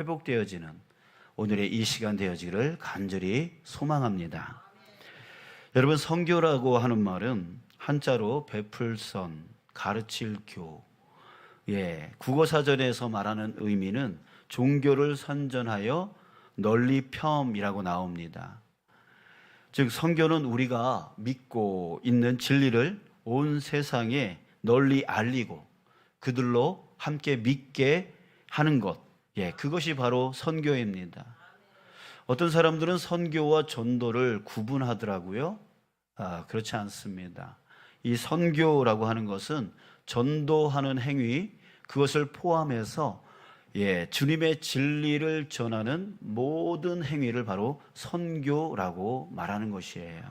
회복되어지는 오늘의 이 시간 되어지기를 간절히 소망합니다. 여러분, 선교라고 하는 말은 한자로 베풀선, 가르칠 교, 국어사전에서 말하는 의미는 종교를 선전하여 널리 펴이라고 나옵니다. 즉 선교는 우리가 믿고 있는 진리를 온 세상에 널리 알리고 그들로 함께 믿게 하는 것, 그것이 바로 선교입니다. 어떤 사람들은 선교와 전도를 구분하더라고요. 그렇지 않습니다. 이 선교라고 하는 것은 전도하는 행위, 그것을 포함해서 주님의 진리를 전하는 모든 행위를 바로 선교라고 말하는 것이에요.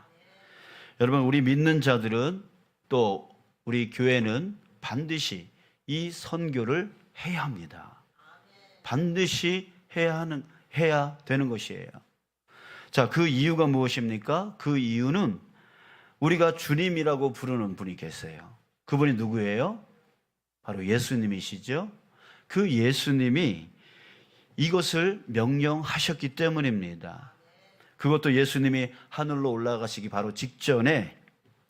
여러분, 우리 믿는 자들은 또 우리 교회는 반드시 이 선교를 해야 합니다. 반드시 해야 되는 것이에요. 자, 그 이유가 무엇입니까? 그 이유는 우리가 주님이라고 부르는 분이 계세요. 그분이 누구예요? 바로 예수님이시죠. 그 예수님이 이것을 명령하셨기 때문입니다. 그것도 예수님이 하늘로 올라가시기 바로 직전에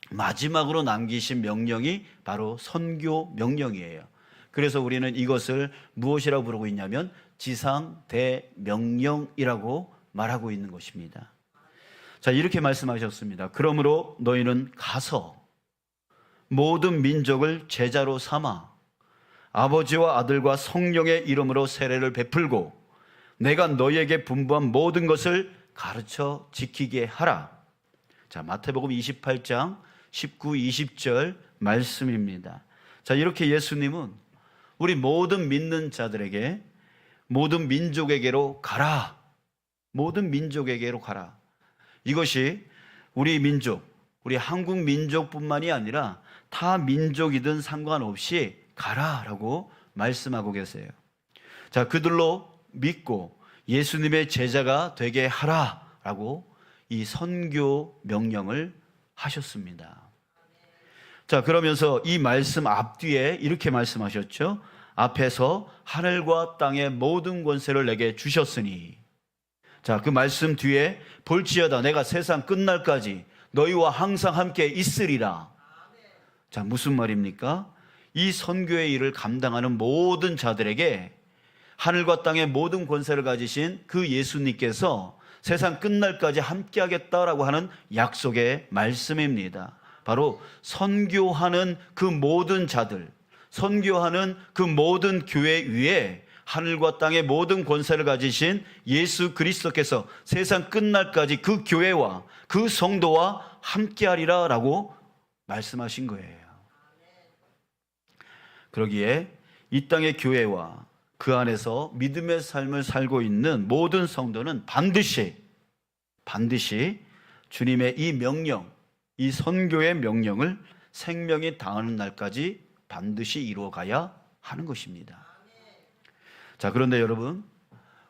마지막으로 남기신 명령이 바로 선교 명령이에요. 그래서 우리는 이것을 무엇이라고 부르고 있냐면 지상대명령이라고 말하고 있는 것입니다. 자, 이렇게 말씀하셨습니다. 그러므로 너희는 가서 모든 민족을 제자로 삼아 아버지와 아들과 성령의 이름으로 세례를 베풀고 내가 너희에게 분부한 모든 것을 가르쳐 지키게 하라. 자, 마태복음 28장 19, 20절 말씀입니다. 자, 이렇게 예수님은 우리 모든 믿는 자들에게 모든 민족에게로 가라. 모든 민족에게로 가라. 이것이 우리 민족, 우리 한국 민족뿐만이 아니라 타 민족이든 상관없이 가라라고 말씀하고 계세요. 자, 그들로 믿고 예수님의 제자가 되게 하라라고 이 선교 명령을 하셨습니다. 자, 그러면서 이 말씀 앞뒤에 이렇게 말씀하셨죠. 앞에서 하늘과 땅의 모든 권세를 내게 주셨으니. 자, 그 말씀 뒤에 볼지어다 내가 세상 끝날까지 너희와 항상 함께 있으리라. 자, 무슨 말입니까? 이 선교의 일을 감당하는 모든 자들에게 하늘과 땅의 모든 권세를 가지신 그 예수님께서 세상 끝날까지 함께 하겠다라고 하는 약속의 말씀입니다. 바로 선교하는 그 모든 자들, 선교하는 그 모든 교회 위에 하늘과 땅의 모든 권세를 가지신 예수 그리스도께서 세상 끝날까지 그 교회와 그 성도와 함께하리라 라고 말씀하신 거예요. 그러기에 이 땅의 교회와 그 안에서 믿음의 삶을 살고 있는 모든 성도는 반드시 주님의 이 명령, 이 선교의 명령을 생명이 다하는 날까지 반드시 이루어가야 하는 것입니다. 자, 그런데 여러분,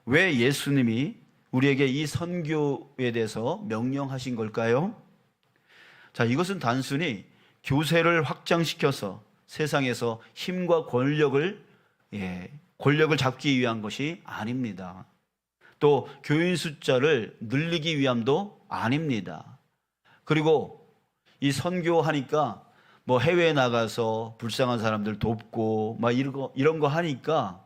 왜 예수님이 우리에게 이 선교에 대해서 명령하신 걸까요? 자, 이것은 단순히 교세를 확장시켜서 세상에서 힘과 권력을 잡기 위한 것이 아닙니다. 또 교인 숫자를 늘리기 위함도 아닙니다. 그리고 이 선교하니까 뭐 해외에 나가서 불쌍한 사람들 돕고 막 이런 거 하니까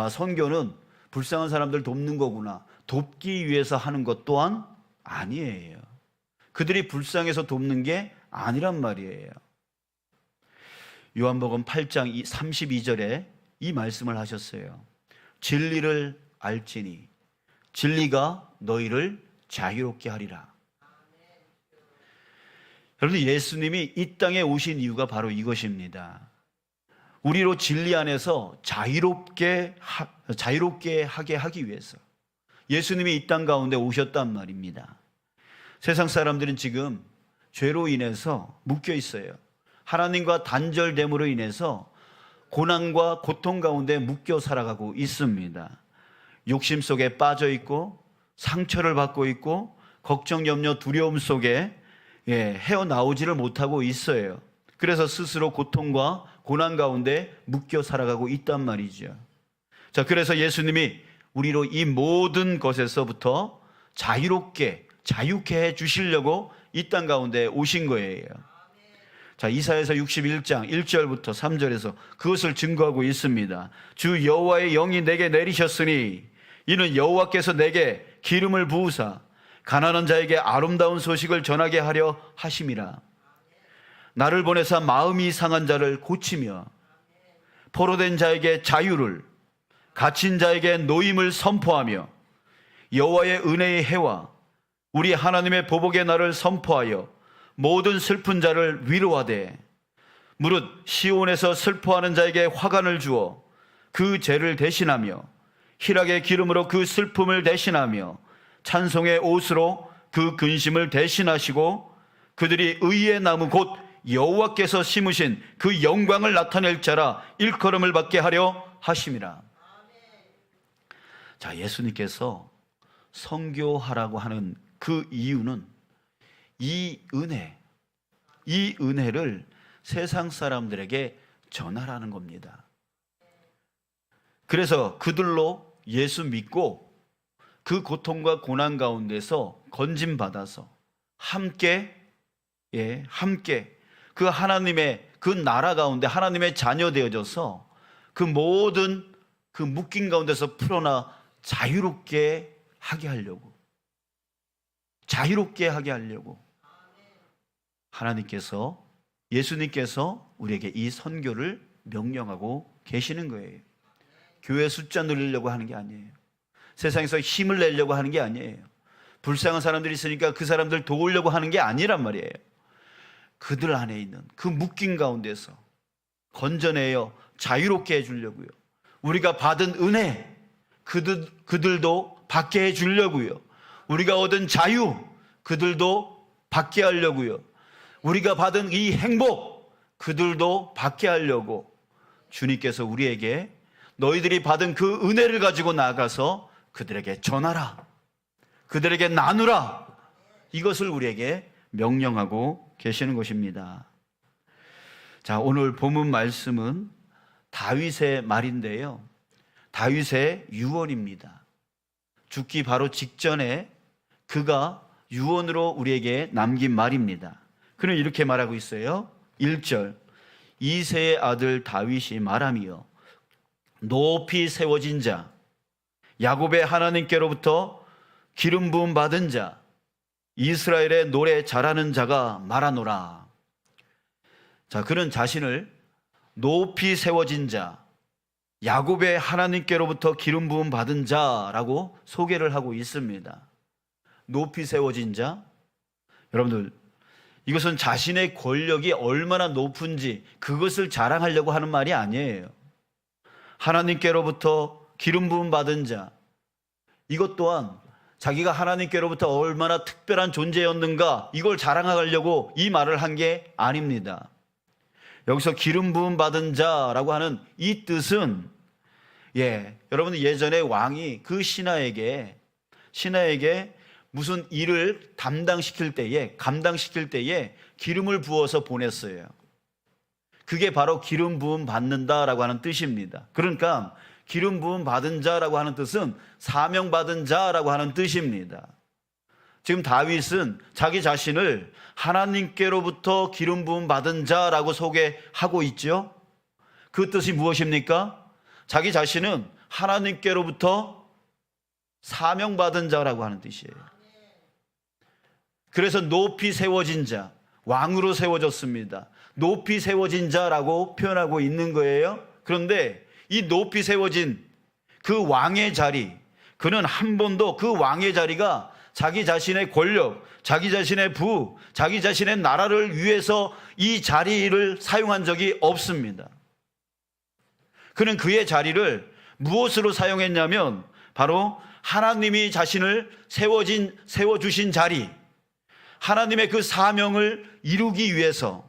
선교는 불쌍한 사람들 돕는 거구나, 돕기 위해서 하는 것 또한 아니에요. 그들이 불쌍해서 돕는 게 아니란 말이에요. 요한복음 8장 32절에 이 말씀을 하셨어요. 진리를 알지니 진리가 너희를 자유롭게 하리라. 여러분, 예수님이 이 땅에 오신 이유가 바로 이것입니다. 우리로 진리 안에서 자유롭게 하게 하기 위해서 예수님이 이 땅 가운데 오셨단 말입니다. 세상 사람들은 지금 죄로 인해서 묶여 있어요. 하나님과 단절됨으로 인해서 고난과 고통 가운데 묶여 살아가고 있습니다. 욕심 속에 빠져 있고 상처를 받고 있고 걱정, 염려, 두려움 속에 헤어나오지를 못하고 있어요. 그래서 스스로 고통과 고난 가운데 묶여 살아가고 있단 말이죠. 자, 그래서 예수님이 우리로 이 모든 것에서부터 자유케 해 주시려고 이 땅 가운데 오신 거예요. 자, 이사야서 61장 1절부터 3절에서 그것을 증거하고 있습니다. 주 여호와의 영이 내게 내리셨으니 이는 여호와께서 내게 기름을 부으사 가난한 자에게 아름다운 소식을 전하게 하려 하심이라. 나를 보내사 마음이 상한 자를 고치며 포로된 자에게 자유를, 갇힌 자에게 노임을 선포하며 여호와의 은혜의 해와 우리 하나님의 보복의 날을 선포하여 모든 슬픈 자를 위로하되 무릇 시온에서 슬퍼하는 자에게 화관을 주어 그 죄를 대신하며 희락의 기름으로 그 슬픔을 대신하며 찬송의 옷으로 그 근심을 대신하시고 그들이 의의 나무 곧 여호와께서 심으신 그 영광을 나타낼 자라 일컬음을 받게 하려 하심이라. 자, 예수님께서 선교하라고 하는 그 이유는 이 은혜를 세상 사람들에게 전하라는 겁니다. 그래서 그들로 예수 믿고 그 고통과 고난 가운데서 건짐받아서 함께 그 하나님의 그 나라 가운데 하나님의 자녀 되어져서 그 모든 그 묶인 가운데서 풀어나 자유롭게 하게 하려고 하나님께서, 예수님께서 우리에게 이 선교를 명령하고 계시는 거예요. 교회 숫자 늘리려고 하는 게 아니에요. 세상에서 힘을 내려고 하는 게 아니에요. 불쌍한 사람들이 있으니까 그 사람들 도우려고 하는 게 아니란 말이에요. 그들 안에 있는 그 묶인 가운데서 건져내어 자유롭게 해주려고요. 우리가 받은 은혜 그들도 받게 해주려고요. 우리가 얻은 자유 그들도 받게 하려고요. 우리가 받은 이 행복 그들도 받게 하려고 주님께서 우리에게 너희들이 받은 그 은혜를 가지고 나아가서 그들에게 전하라, 그들에게 나누라, 이것을 우리에게 명령하고 계시는 것입니다. 자, 오늘 본문 말씀은 다윗의 말인데요, 다윗의 유언입니다. 죽기 바로 직전에 그가 유언으로 우리에게 남긴 말입니다. 그는 이렇게 말하고 있어요. 1절, 이새의 아들 다윗이 말하며 높이 세워진 자, 야곱의 하나님께로부터 기름 부음 받은 자, 이스라엘의 노래 잘하는 자가 말하노라. 자, 그는 자신을 높이 세워진 자, 야곱의 하나님께로부터 기름 부음 받은 자라고 소개를 하고 있습니다. 높이 세워진 자, 여러분들, 이것은 자신의 권력이 얼마나 높은지 그것을 자랑하려고 하는 말이 아니에요. 하나님께로부터 기름 부음 받은 자, 이것 또한 자기가 하나님께로부터 얼마나 특별한 존재였는가 이걸 자랑하려고 이 말을 한 게 아닙니다. 여기서 기름 부음 받은 자라고 하는 이 뜻은, 여러분, 예전에 왕이 그 신하에게 무슨 일을 감당시킬 때에 기름을 부어서 보냈어요. 그게 바로 기름 부음 받는다라고 하는 뜻입니다. 그러니까 기름 부음 받은 자라고 하는 뜻은 사명 받은 자라고 하는 뜻입니다. 지금 다윗은 자기 자신을 하나님께로부터 기름 부음 받은 자라고 소개하고 있죠. 그 뜻이 무엇입니까? 자기 자신은 하나님께로부터 사명 받은 자라고 하는 뜻이에요. 그래서 높이 세워진 자, 왕으로 세워졌습니다. 높이 세워진 자라고 표현하고 있는 거예요. 그런데 이 높이 세워진 그 왕의 자리, 그는 한 번도 그 왕의 자리가 자기 자신의 권력, 자기 자신의 부, 자기 자신의 나라를 위해서 이 자리를 사용한 적이 없습니다. 그는 그의 자리를 무엇으로 사용했냐면 바로 하나님이 자신을 세워주신 자리, 하나님의 그 사명을 이루기 위해서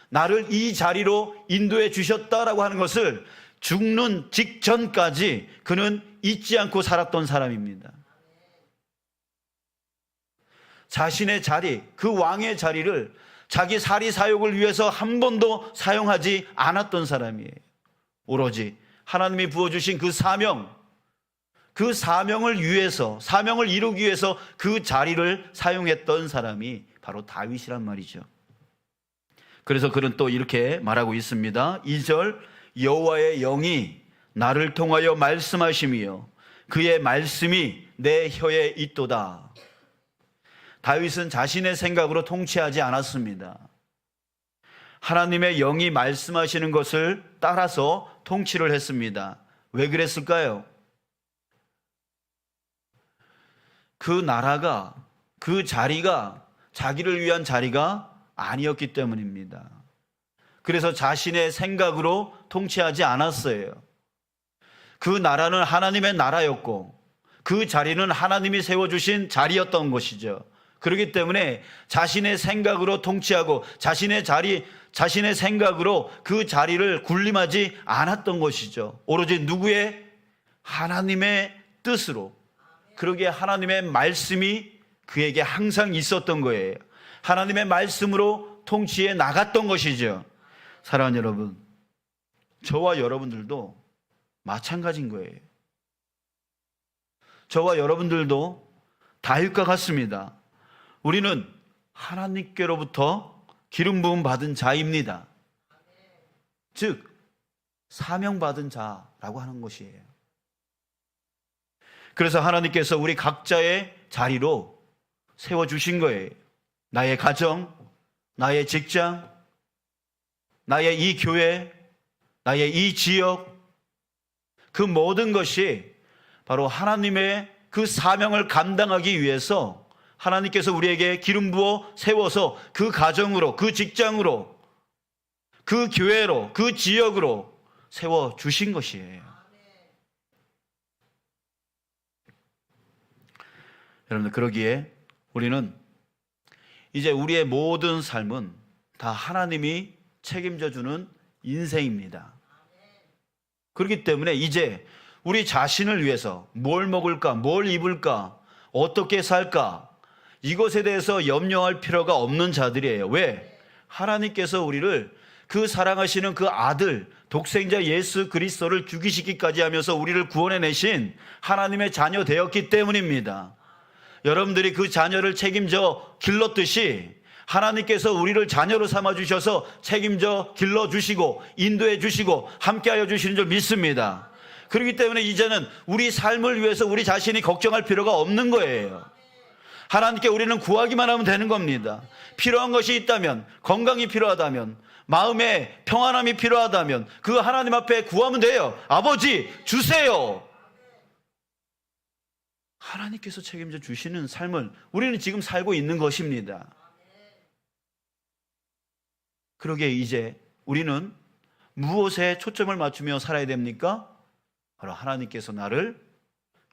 나를 이 자리로 인도해 주셨다라고 하는 것을 죽는 직전까지 그는 잊지 않고 살았던 사람입니다. 자신의 자리, 그 왕의 자리를 자기 사리 사욕을 위해서 한 번도 사용하지 않았던 사람이에요. 오로지 하나님이 부어주신 그 사명, 그 사명을 위해서, 사명을 이루기 위해서 그 자리를 사용했던 사람이 바로 다윗이란 말이죠. 그래서 그는 또 이렇게 말하고 있습니다. 2절, 여호와의 영이 나를 통하여 말씀하심이요 그의 말씀이 내 혀에 있도다. 다윗은 자신의 생각으로 통치하지 않았습니다. 하나님의 영이 말씀하시는 것을 따라서 통치를 했습니다. 왜 그랬을까요? 그 나라가, 그 자리가 자기를 위한 자리가 아니었기 때문입니다. 그래서 자신의 생각으로 통치하지 않았어요. 그 나라는 하나님의 나라였고 그 자리는 하나님이 세워주신 자리였던 것이죠. 그렇기 때문에 자신의 생각으로 통치하고 자신의 생각으로 그 자리를 군림하지 않았던 것이죠. 오로지 누구의? 하나님의 뜻으로. 그러기에 하나님의 말씀이 그에게 항상 있었던 거예요. 하나님의 말씀으로 통치해 나갔던 것이죠. 사랑하는 여러분, 저와 여러분들도 마찬가지인 거예요. 저와 여러분들도 다윗과 같습니다. 우리는 하나님께로부터 기름 부음 받은 자입니다. 즉 사명받은 자라고 하는 것이에요. 그래서 하나님께서 우리 각자의 자리로 세워주신 거예요. 나의 가정, 나의 직장, 나의 이 교회, 나의 이 지역, 그 모든 것이 바로 하나님의 그 사명을 감당하기 위해서 하나님께서 우리에게 기름 부어 세워서 그 가정으로, 그 직장으로, 그 교회로, 그 지역으로 세워주신 것이에요. 여러분들, 그러기에 우리는 이제 우리의 모든 삶은 다 하나님이 책임져 주는 인생입니다. 그렇기 때문에 이제 우리 자신을 위해서 뭘 먹을까, 뭘 입을까, 어떻게 살까, 이것에 대해서 염려할 필요가 없는 자들이에요. 왜? 하나님께서 우리를 그 사랑하시는 그 아들, 독생자 예수 그리스도를 죽이시기까지 하면서 우리를 구원해내신 하나님의 자녀 되었기 때문입니다. 여러분들이 그 자녀를 책임져 길렀듯이 하나님께서 우리를 자녀로 삼아주셔서 책임져 길러주시고 인도해 주시고 함께하여 주시는 줄 믿습니다. 그렇기 때문에 이제는 우리 삶을 위해서 우리 자신이 걱정할 필요가 없는 거예요. 하나님께 우리는 구하기만 하면 되는 겁니다. 필요한 것이 있다면, 건강이 필요하다면, 마음의 평안함이 필요하다면 그 하나님 앞에 구하면 돼요. 아버지 주세요. 하나님께서 책임져 주시는 삶을 우리는 지금 살고 있는 것입니다. 그러기에 이제 우리는 무엇에 초점을 맞추며 살아야 됩니까? 바로 하나님께서 나를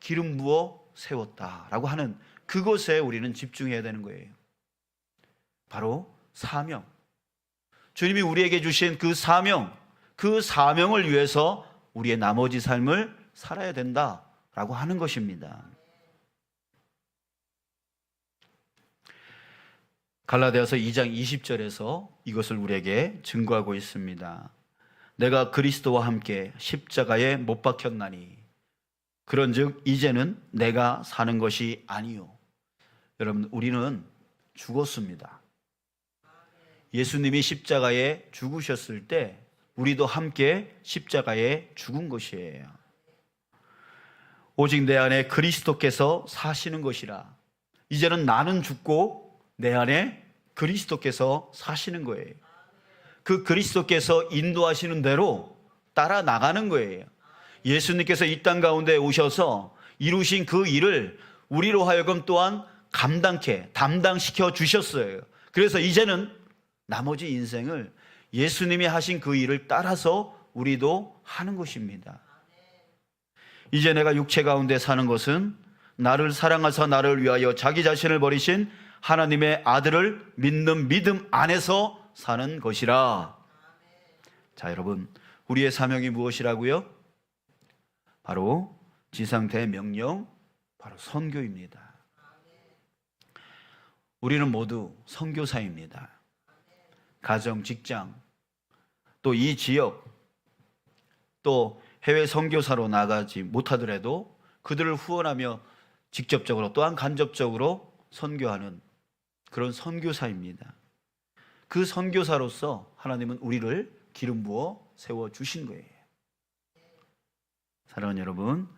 기름 부어 세웠다라고 하는 그것에 우리는 집중해야 되는 거예요. 바로 사명. 주님이 우리에게 주신 그 사명, 그 사명을 위해서 우리의 나머지 삶을 살아야 된다라고 하는 것입니다. 갈라디아서 2장 20절에서 이것을 우리에게 증거하고 있습니다. 내가 그리스도와 함께 십자가에 못 박혔나니 그런즉 이제는 내가 사는 것이 아니요. 여러분, 우리는 죽었습니다. 예수님이 십자가에 죽으셨을 때 우리도 함께 십자가에 죽은 것이에요. 오직 내 안에 그리스도께서 사시는 것이라. 이제는 나는 죽고 내 안에 그리스도께서 사시는 거예요. 그 그리스도께서 인도하시는 대로 따라 나가는 거예요. 예수님께서 이 땅 가운데 오셔서 이루신 그 일을 우리로 하여금 또한 담당시켜 주셨어요. 그래서 이제는 나머지 인생을 예수님이 하신 그 일을 따라서 우리도 하는 것입니다. 이제 내가 육체 가운데 사는 것은 나를 사랑하사 나를 위하여 자기 자신을 버리신 하나님의 아들을 믿는 믿음 안에서 사는 것이라. 자, 여러분, 우리의 사명이 무엇이라고요? 바로 지상대명령, 바로 선교입니다. 우리는 모두 선교사입니다. 가정, 직장, 또 이 지역, 또 해외 선교사로 나가지 못하더라도 그들을 후원하며 직접적으로 또한 간접적으로 선교하는 그런 선교사입니다. 그 선교사로서 하나님은 우리를 기름 부어 세워주신 거예요. 사랑하는 여러분,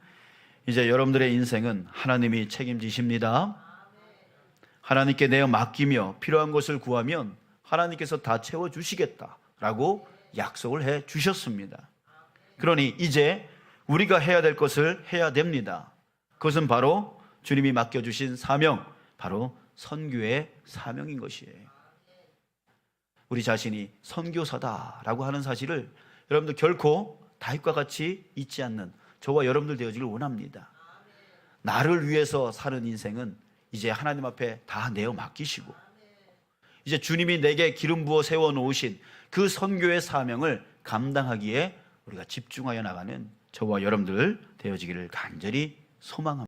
이제 여러분들의 인생은 하나님이 책임지십니다. 하나님께 내어 맡기며 필요한 것을 구하면 하나님께서 다 채워주시겠다라고 약속을 해 주셨습니다. 그러니 이제 우리가 해야 될 것을 해야 됩니다. 그것은 바로 주님이 맡겨주신 사명, 바로 선교의 사명인 것이에요. 우리 자신이 선교사다라고 하는 사실을 여러분들 결코 다윗과 같이 잊지 않는 저와 여러분들 되어지길 원합니다. 나를 위해서 사는 인생은 이제 하나님 앞에 다 내어 맡기시고 이제 주님이 내게 기름 부어 세워놓으신 그 선교의 사명을 감당하기에 우리가 집중하여 나가는 저와 여러분들 되어지기를 간절히 소망합니다.